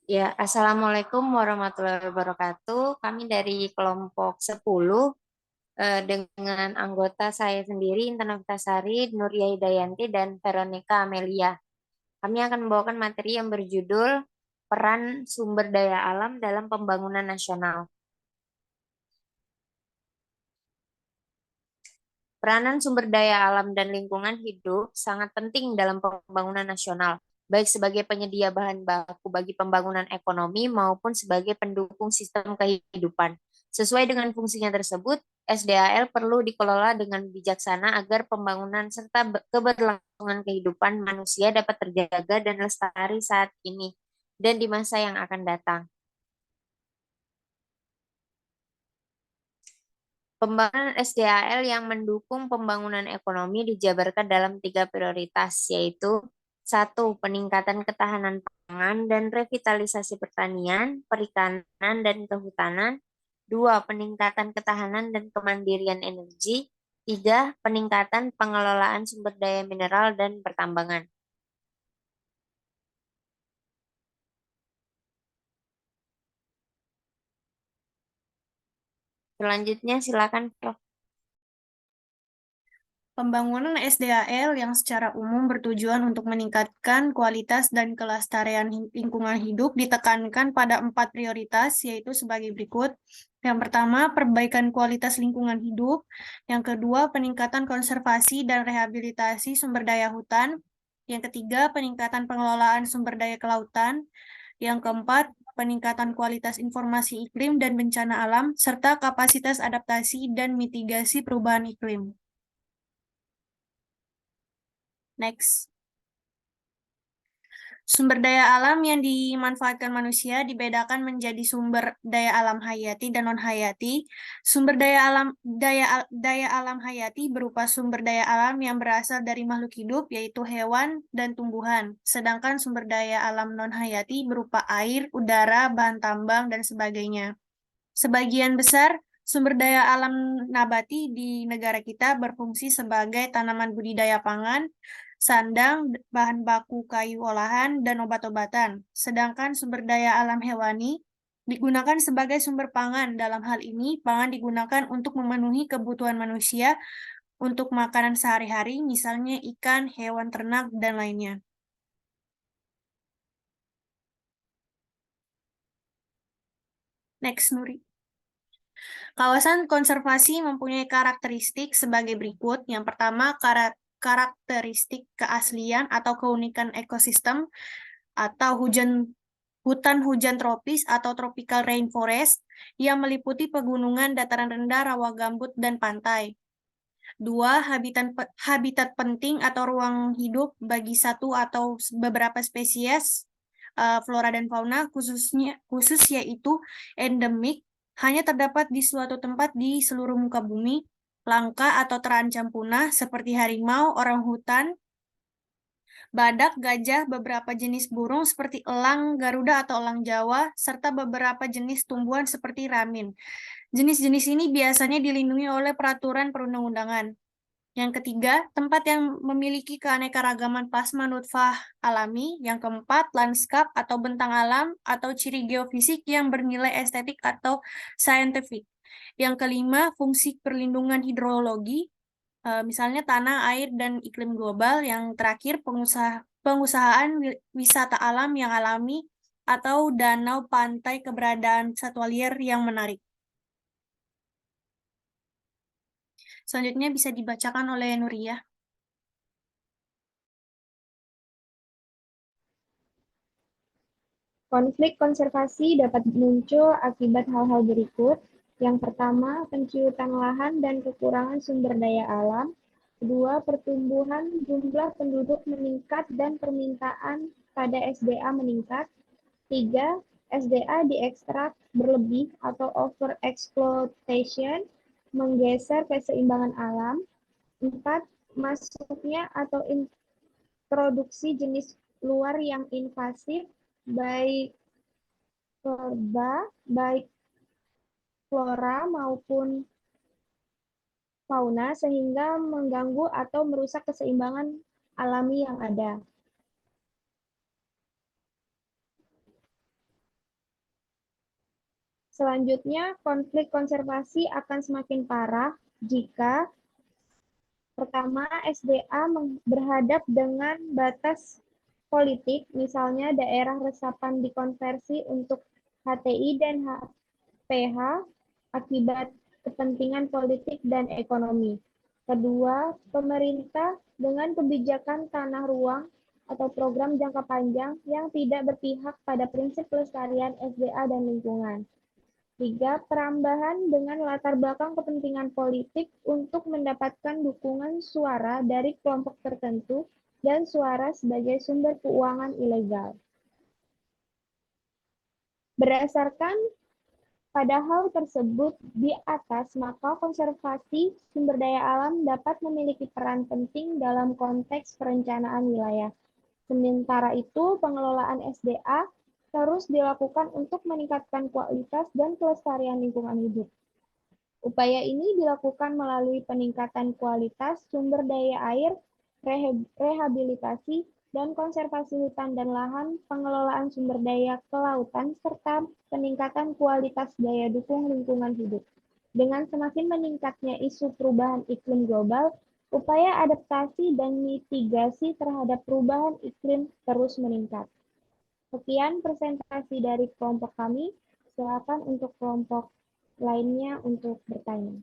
Ya, Assalamualaikum warahmatullahi wabarakatuh. Kami dari kelompok 10 dengan anggota saya sendiri, Intan Novitasari, Nuria Hidayanti, dan Veronica Amelia. Kami akan membawakan materi yang berjudul Peran Sumber Daya Alam dalam Pembangunan Nasional. Peranan sumber daya alam dan lingkungan hidup sangat penting dalam pembangunan nasional, baik sebagai penyedia bahan baku bagi pembangunan ekonomi maupun sebagai pendukung sistem kehidupan. Sesuai dengan fungsinya tersebut, SDAL perlu dikelola dengan bijaksana agar pembangunan serta keberlangsungan kehidupan manusia dapat terjaga dan lestari saat ini dan di masa yang akan datang. Pembangunan SDAL yang mendukung pembangunan ekonomi dijabarkan dalam tiga prioritas, yaitu satu, peningkatan ketahanan pangan dan revitalisasi pertanian, perikanan, dan kehutanan. Dua, peningkatan ketahanan dan kemandirian energi. Tiga, peningkatan pengelolaan sumber daya mineral dan pertambangan. Selanjutnya, silakan, Prof. Pembangunan SDAL yang secara umum bertujuan untuk meningkatkan kualitas dan kelestarian lingkungan hidup ditekankan pada 4 prioritas, yaitu sebagai berikut. Yang pertama, perbaikan kualitas lingkungan hidup. Yang kedua, peningkatan konservasi dan rehabilitasi sumber daya hutan. Yang ketiga, peningkatan pengelolaan sumber daya kelautan. Yang keempat, peningkatan kualitas informasi iklim dan bencana alam, serta kapasitas adaptasi dan mitigasi perubahan iklim. Next. Sumber daya alam yang dimanfaatkan manusia dibedakan menjadi sumber daya alam hayati dan non-hayati. Sumber daya alam hayati berupa sumber daya alam yang berasal dari makhluk hidup, yaitu hewan dan tumbuhan. Sedangkan sumber daya alam non-hayati berupa air, udara, bahan tambang, dan sebagainya. Sebagian besar sumber daya alam nabati di negara kita berfungsi sebagai tanaman budidaya pangan, sandang, bahan baku kayu olahan, dan obat-obatan. Sedangkan sumber daya alam hewani digunakan sebagai sumber pangan. Dalam hal ini, pangan digunakan untuk memenuhi kebutuhan manusia untuk makanan sehari-hari, misalnya ikan, hewan ternak, dan lainnya. Next, Nuri. Kawasan konservasi mempunyai karakteristik sebagai berikut. Yang pertama, karakteristik keaslian atau keunikan ekosistem atau hutan hujan tropis atau tropical rainforest yang meliputi pegunungan, dataran rendah, rawa gambut, dan pantai. Dua, habitat penting atau ruang hidup bagi satu atau beberapa spesies flora dan fauna khusus yaitu endemik, hanya terdapat di suatu tempat di seluruh muka bumi, langka atau terancam punah seperti harimau, orang hutan, badak, gajah, beberapa jenis burung seperti elang, garuda atau elang Jawa, serta beberapa jenis tumbuhan seperti ramin. Jenis-jenis ini biasanya dilindungi oleh peraturan perundang-undangan. Yang ketiga, tempat yang memiliki keanekaragaman plasma nutfah alami. Yang keempat, lanskap atau bentang alam atau ciri geofisik yang bernilai estetik atau saintifik. Yang kelima, fungsi perlindungan hidrologi, misalnya tanah, air, dan iklim global. Yang terakhir, pengusahaan wisata alam yang alami atau danau, pantai, keberadaan satwa liar yang menarik. Selanjutnya bisa dibacakan oleh Nuria. Konflik konservasi dapat muncul akibat hal-hal berikut. Yang pertama, penciutan lahan dan kekurangan sumber daya alam. Kedua, pertumbuhan jumlah penduduk meningkat dan permintaan pada SDA meningkat. Tiga, SDA diekstrak berlebih atau overexploitation, menggeser keseimbangan alam. Empat, masuknya atau introduksi jenis luar yang invasif, baik baik flora maupun fauna sehingga mengganggu atau merusak keseimbangan alami yang ada. Selanjutnya, konflik konservasi akan semakin parah jika pertama, SDA berhadap dengan batas politik, misalnya daerah resapan dikonversi untuk HTI dan HPH akibat kepentingan politik dan ekonomi. Kedua, pemerintah dengan kebijakan tanah ruang atau program jangka panjang yang tidak berpihak pada prinsip pelestarian SDA dan lingkungan. Tiga, perambahan dengan latar belakang kepentingan politik untuk mendapatkan dukungan suara dari kelompok tertentu dan suara sebagai sumber keuangan ilegal. Berdasarkan pada hal tersebut di atas, maka konservasi sumber daya alam dapat memiliki peran penting dalam konteks perencanaan wilayah. Sementara itu, pengelolaan SDA terus dilakukan untuk meningkatkan kualitas dan kelestarian lingkungan hidup. Upaya ini dilakukan melalui peningkatan kualitas sumber daya air, rehabilitasi, dan konservasi hutan dan lahan, pengelolaan sumber daya kelautan, serta peningkatan kualitas daya dukung lingkungan hidup. Dengan semakin meningkatnya isu perubahan iklim global, upaya adaptasi dan mitigasi terhadap perubahan iklim terus meningkat. Sekian presentasi dari kelompok kami. Silakan untuk kelompok lainnya untuk bertanya.